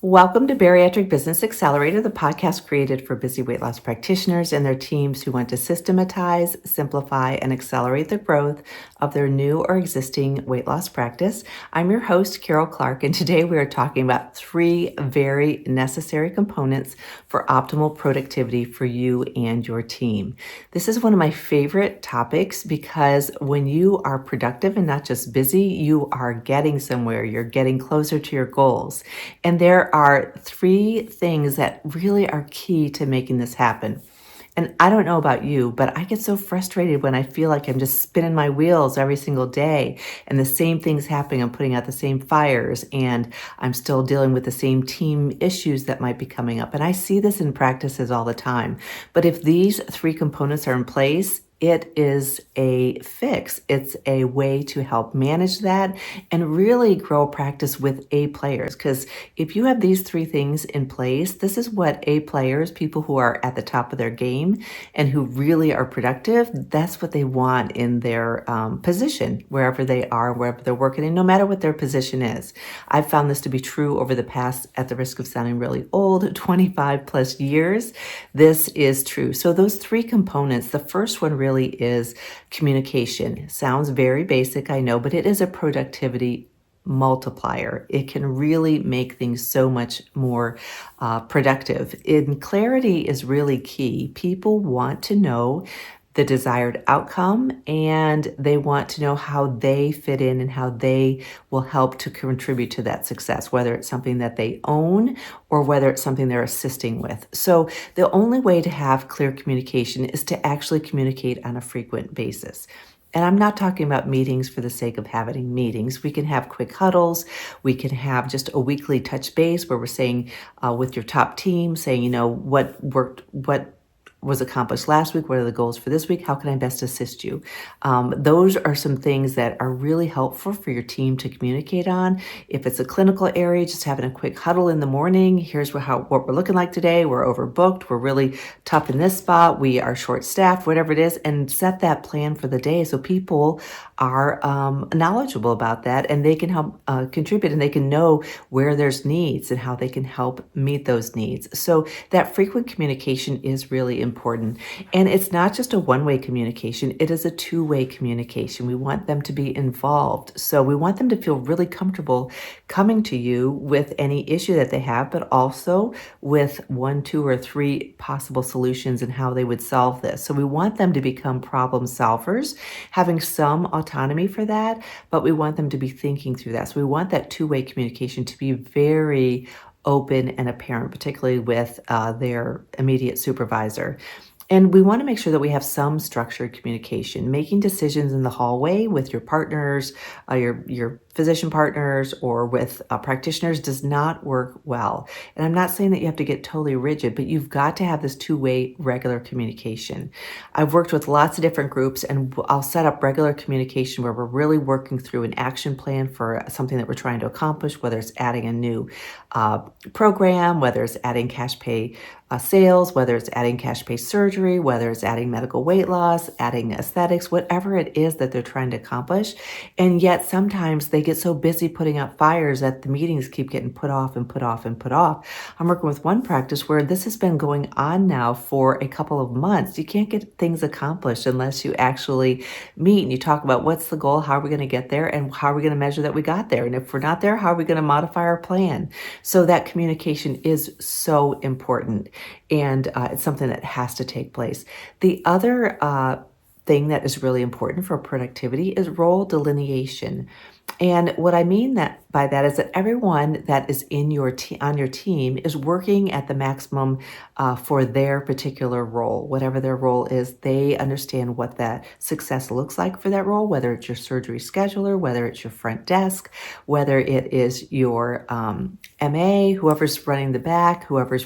Welcome to Bariatric Business Accelerator, the podcast created for busy weight loss practitioners and their teams who want to systematize, simplify, and accelerate the growth of their new or existing weight loss practice. I'm your host, Karol Clark, and today we are talking about 3 very necessary components for optimal productivity for you and your team. This is one of my favorite topics because when you are productive and not just busy, you are getting somewhere, you're getting closer to your goals. And there are 3 things that really are key to making this happen. And I don't know about you, but I get so frustrated when I feel like I'm just spinning my wheels every single day and the same thing's happening. I'm putting out the same fires and I'm still dealing with the same team issues that might be coming up. And I see this in practices all the time. But if these 3 components are in place, it is a fix. It's a way to help manage that and really grow practice with A players. Because if you have these 3 things in place, this is what A players, people who are at the top of their game and who really are productive, that's what they want in their position, wherever they are, wherever they're working, and no matter what their position is. I've found this to be true over the past, at the risk of sounding really old, 25 plus years. This is true. So those 3 components, the first one really is communication. Sounds very basic, I know, but it is a productivity multiplier. It can really make things so much more productive. And clarity is really key. People want to know the desired outcome, and they want to know how they fit in and how they will help to contribute to that success, whether it's something that they own or whether it's something they're assisting with. So the only way to have clear communication is to actually communicate on a frequent basis. And I'm not talking about meetings for the sake of having meetings. We can have quick huddles. We can have just a weekly touch base where we're saying with your top team, saying, what worked, what was accomplished last week? What are the goals for this week? How can I best assist you? Those are some things that are really helpful for your team to communicate on. If it's a clinical area, just having a quick huddle in the morning. Here's what we're looking like today. We're overbooked. We're really tough in this spot. We are short-staffed, whatever it is, and set that plan for the day so people are knowledgeable about that and they can help contribute and they can know where there's needs and how they can help meet those needs. So that frequent communication is really important. And it's not just a one-way communication, it is a 2-way communication. We want them to be involved. So we want them to feel really comfortable coming to you with any issue that they have, but also with 1, 2, or 3 possible solutions and how they would solve this. So we want them to become problem solvers, having some autonomy for that, but we want them to be thinking through that. So we want that 2-way communication to be very open and apparent, particularly with their immediate supervisor. And we want to make sure that we have some structured communication. Making decisions in the hallway with your partners, your physician partners, or with practitioners does not work well. And I'm not saying that you have to get totally rigid, but you've got to have this 2-way regular communication. I've worked with lots of different groups, and I'll set up regular communication where we're really working through an action plan for something that we're trying to accomplish, whether it's adding a new program, whether it's adding cash pay sales, whether it's adding cash pay surgery, whether it's adding medical weight loss, adding aesthetics, whatever it is that they're trying to accomplish. And yet sometimes they get so busy putting out fires that the meetings keep getting put off and put off and put off. I'm working with one practice where this has been going on now for a couple of months. You can't get things accomplished unless you actually meet and you talk about what's the goal, how are we going to get there, and how are we going to measure that we got there? And if we're not there, how are we going to modify our plan? So that communication is so important. And it's something that has to take place. The other thing that is really important for productivity is role delineation. And what I mean by that is that everyone that is in on your team is working at the maximum for their particular role. Whatever their role is, they understand what that success looks like for that role, whether it's your surgery scheduler, whether it's your front desk, whether it is your MA, whoever's running the back, whoever's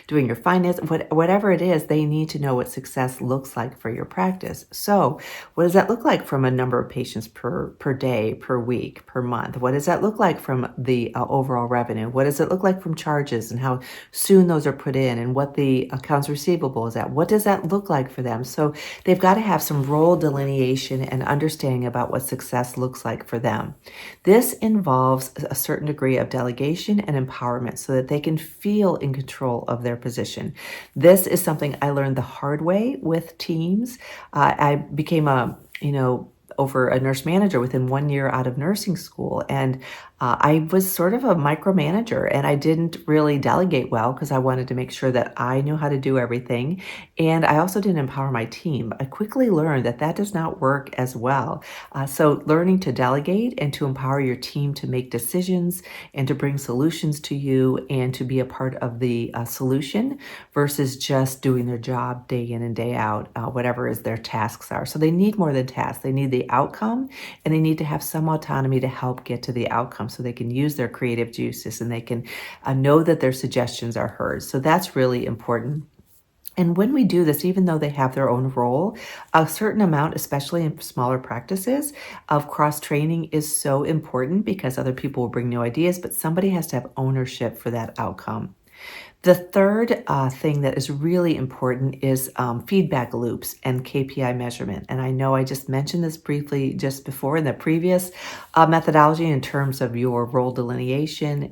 doing your finance, whatever it is, they need to know what success looks like for your practice. So what does that look like from a number of patients per day, per week? week, per month? What does that look like from the overall revenue? What does it look like from charges and how soon those are put in and what the accounts receivable is at? What does that look like for them? So they've got to have some role delineation and understanding about what success looks like for them. This involves a certain degree of delegation and empowerment so that they can feel in control of their position. This is something I learned the hard way with teams. I became over a nurse manager within 1 year out of nursing school. And I was sort of a micromanager and I didn't really delegate well because I wanted to make sure that I knew how to do everything. And I also didn't empower my team. I quickly learned that that does not work as well. So learning to delegate and to empower your team to make decisions and to bring solutions to you and to be a part of the solution versus just doing their job day in and day out, whatever is their tasks are. So they need more than tasks. They need the outcome and they need to have some autonomy to help get to the outcome so they can use their creative juices and they can know that their suggestions are heard. So that's really important. And when we do this, even though they have their own role, a certain amount, especially in smaller practices, of cross-training is so important because other people will bring new ideas, but somebody has to have ownership for that outcome. The third thing that is really important is feedback loops and KPI measurement. And I know I just mentioned this briefly just before in the previous methodology in terms of your role delineation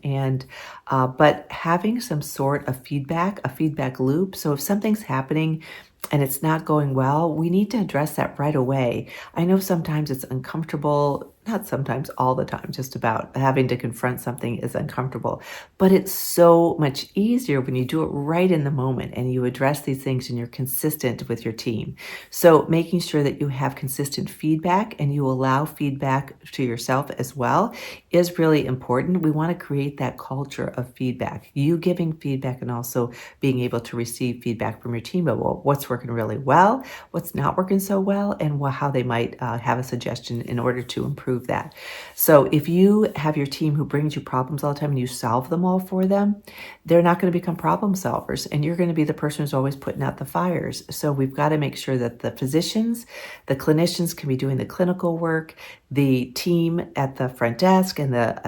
but having some sort of feedback, a feedback loop. So if something's happening and it's not going well, we need to address that right away. I know sometimes it's uncomfortable, not sometimes, all the time, just about having to confront something is uncomfortable, but it's so much easier when you do it right in the moment and you address these things and you're consistent with your team. So making sure that you have consistent feedback and you allow feedback to yourself as well is really important. We want to create that culture of feedback, you giving feedback and also being able to receive feedback from your team about what's working really well, what's not working so well, and how they might have a suggestion in order to improve that. So if you have your team who brings you problems all the time and you solve them all for them, they're not going to become problem solvers and you're going to be the person who's always putting out the fires. So we've got to make sure that the physicians, the clinicians can be doing the clinical work, the team at the front desk and the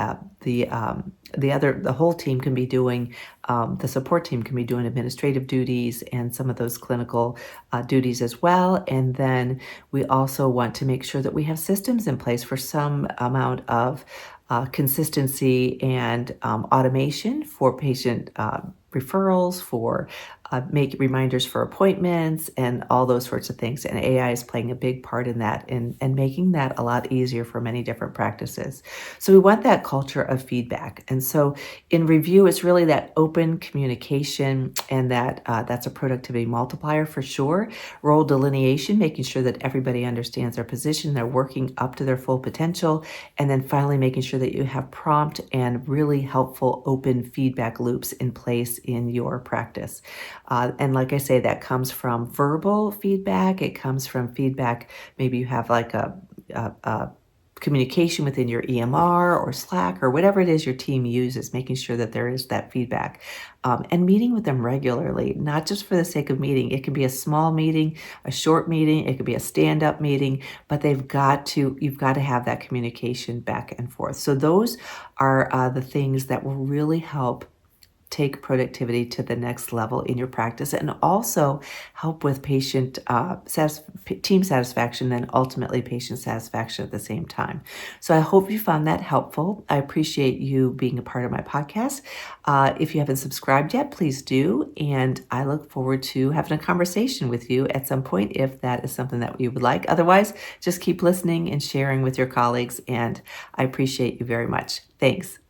whole team can be doing, the support team can be doing administrative duties and some of those clinical duties as well. And then we also want to make sure that we have systems in place for some amount of consistency and automation for patient referrals, for make reminders for appointments and all those sorts of things. And AI is playing a big part in that and making that a lot easier for many different practices. So we want that culture of feedback. And so in review, it's really that open communication and that's a productivity multiplier for sure. Role delineation, making sure that everybody understands their position, they're working up to their full potential. And then finally, making sure that you have prompt and really helpful open feedback loops in place in your practice. And like I say, that comes from verbal feedback. It comes from feedback. Maybe you have like a communication within your EMR or Slack or whatever it is your team uses, making sure that there is that feedback. And meeting with them regularly, not just for the sake of meeting. It can be a small meeting, a short meeting, it could be a stand-up meeting, but you've got to have that communication back and forth. So those are the things that will really help take productivity to the next level in your practice and also help with patient team satisfaction and ultimately patient satisfaction at the same time. So I hope you found that helpful. I appreciate you being a part of my podcast. If you haven't subscribed yet, please do. And I look forward to having a conversation with you at some point if that is something that you would like. Otherwise, just keep listening and sharing with your colleagues. And I appreciate you very much. Thanks.